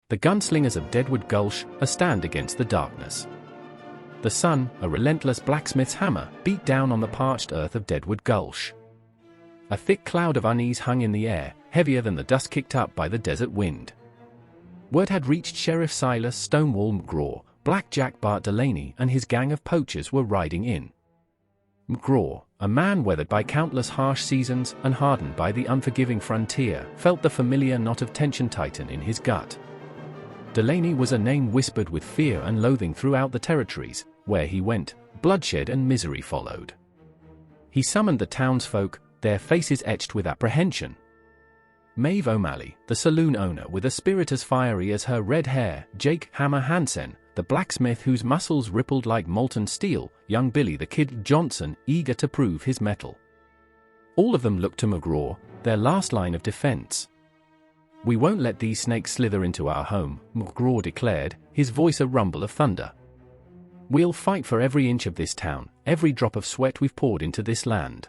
The Gunslingers of Deadward Gulch, a stand against the darkness. The sun, a relentless blacksmith's hammer, beat down on the parched earth of Deadwood Gulch. A thick cloud of unease hung in the air, heavier than the dust kicked up by the desert wind. Word had reached Sheriff Silas Stonewall McRa. Black Jack Bart Delaney and his gang of poachers were riding in. McRa, a man weathered by countless harsh seasons and hardened by the unforgiving frontier, felt the familiar knot of tension tighten in his gut. Delaney was a name whispered with fear and loathing throughout the territories. Where he went, bloodshed and misery followed. He summoned the townsfolk, their faces etched with apprehension. Maeve O'Malley, the saloon owner with a spirit as fiery as her red hair, Jake Hammer Hansen, the blacksmith whose muscles rippled like molten steel, young Billy the Kid Johnson, eager to prove his mettle. All of them looked to McRa, their last line of defense. "We won't let these snakes slither into our home," McRa declared, his voice a rumble of thunder. "We'll fight for every inch of this town, every drop of sweat we've poured into this land."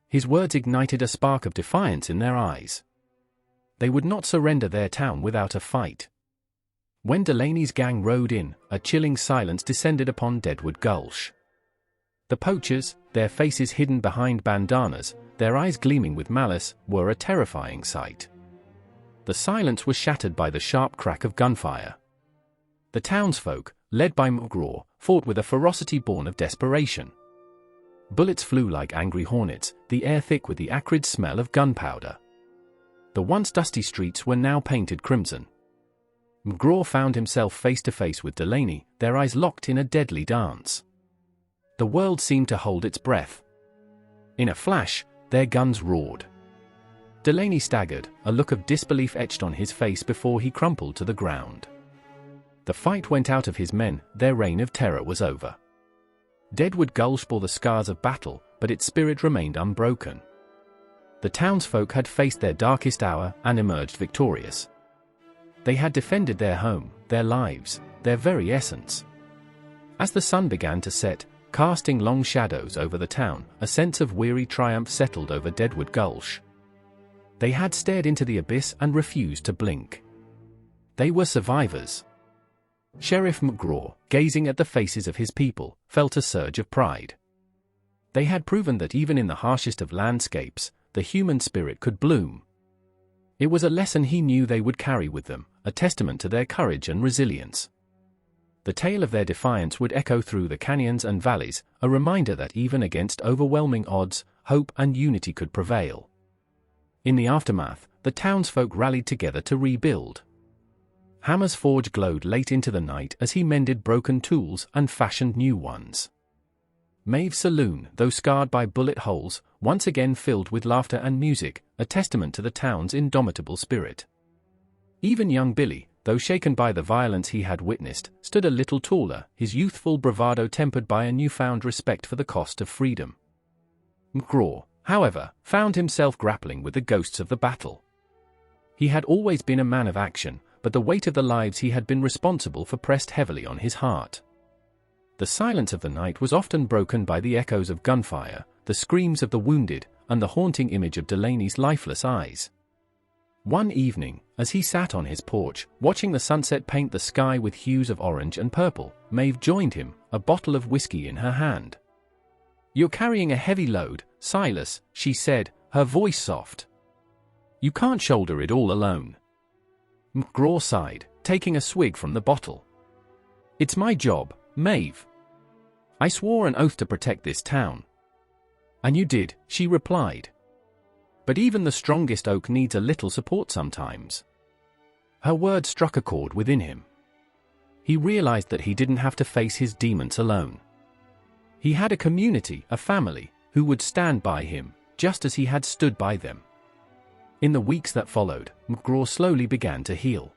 His words ignited a spark of defiance in their eyes. They would not surrender their town without a fight. When Delaney's gang rode in, a chilling silence descended upon Deadwood Gulch. The poachers, their faces hidden behind bandanas, their eyes gleaming with malice, were a terrifying sight. The silence was shattered by the sharp crack of gunfire. The townsfolk, led by McRa, fought with a ferocity born of desperation. Bullets flew like angry hornets, the air thick with the acrid smell of gunpowder. The once dusty streets were now painted crimson. McRa found himself face to face with Delaney, their eyes locked in a deadly dance. The world seemed to hold its breath. In a flash, their guns roared. Delaney staggered, a look of disbelief etched on his face before he crumpled to the ground. The fight went out of his men, their reign of terror was over. Deadwood Gulch bore the scars of battle, but its spirit remained unbroken. The townsfolk had faced their darkest hour and emerged victorious. They had defended their home, their lives, their very essence. As the sun began to set, casting long shadows over the town, a sense of weary triumph settled over Deadwood Gulch. They had stared into the abyss and refused to blink. They were survivors. Sheriff McRa, gazing at the faces of his people, felt a surge of pride. They had proven that even in the harshest of landscapes, the human spirit could bloom. It was a lesson he knew they would carry with them, a testament to their courage and resilience. The tale of their defiance would echo through the canyons and valleys, a reminder that even against overwhelming odds, hope and unity could prevail. In the aftermath, the townsfolk rallied together to rebuild. Hammer's forge glowed late into the night as he mended broken tools and fashioned new ones. Maeve's saloon, though scarred by bullet holes, once again filled with laughter and music, a testament to the town's indomitable spirit. Even young Billy, though shaken by the violence he had witnessed, stood a little taller, his youthful bravado tempered by a newfound respect for the cost of freedom. McRa, however, found himself grappling with the ghosts of the battle. He had always been a man of action, but the weight of the lives he had been responsible for pressed heavily on his heart. The silence of the night was often broken by the echoes of gunfire, the screams of the wounded, and the haunting image of Delaney's lifeless eyes. One evening, as he sat on his porch, watching the sunset paint the sky with hues of orange and purple, Maeve joined him, a bottle of whiskey in her hand. "You're carrying a heavy load, Silas," she said, her voice soft. "You can't shoulder it all alone." McRa sighed, taking a swig from the bottle. "It's my job, Maeve. I swore an oath to protect this town." "And you did," she replied. "But even the strongest oak needs a little support sometimes." Her words struck a chord within him. He realized that he didn't have to face his demons alone. He had a community, a family, who would stand by him, just as he had stood by them. In the weeks that followed, McRa slowly began to heal.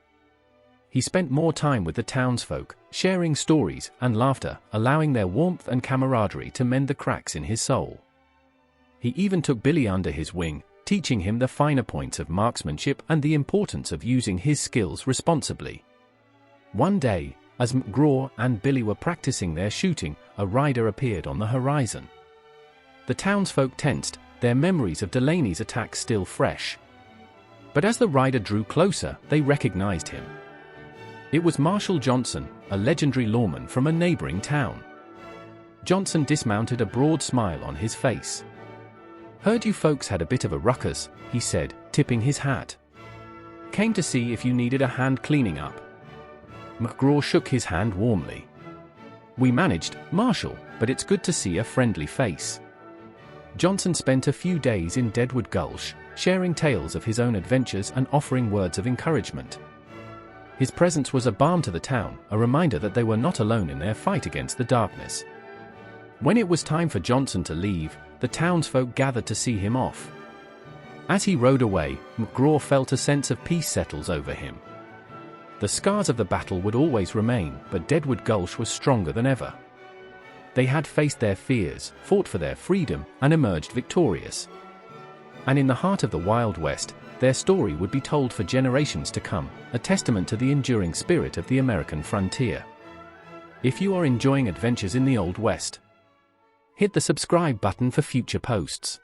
He spent more time with the townsfolk, sharing stories and laughter, allowing their warmth and camaraderie to mend the cracks in his soul. He even took Billy under his wing, teaching him the finer points of marksmanship and the importance of using his skills responsibly. One day, as McRa and Billy were practicing their shooting, a rider appeared on the horizon. The townsfolk tensed, their memories of Delaney's attack still fresh. But as the rider drew closer, they recognized him. It was Marshal Johnson, a legendary lawman from a neighboring town. Johnson dismounted, a broad smile on his face. "Heard you folks had a bit of a ruckus," he said, tipping his hat. "Came to see if you needed a hand cleaning up." McRa shook his hand warmly. "We managed, Marshal, but it's good to see a friendly face." Johnson spent a few days in Deadwood Gulch, sharing tales of his own adventures and offering words of encouragement. His presence was a balm to the town, a reminder that they were not alone in their fight against the darkness. When it was time for Johnson to leave, the townsfolk gathered to see him off. As he rode away, McRa felt a sense of peace settles over him. The scars of the battle would always remain, but Deadwood Gulch was stronger than ever. They had faced their fears, fought for their freedom, and emerged victorious. And in the heart of the Wild West, their story would be told for generations to come, a testament to the enduring spirit of the American frontier. If you are enjoying adventures in the Old West, hit the subscribe button for future posts.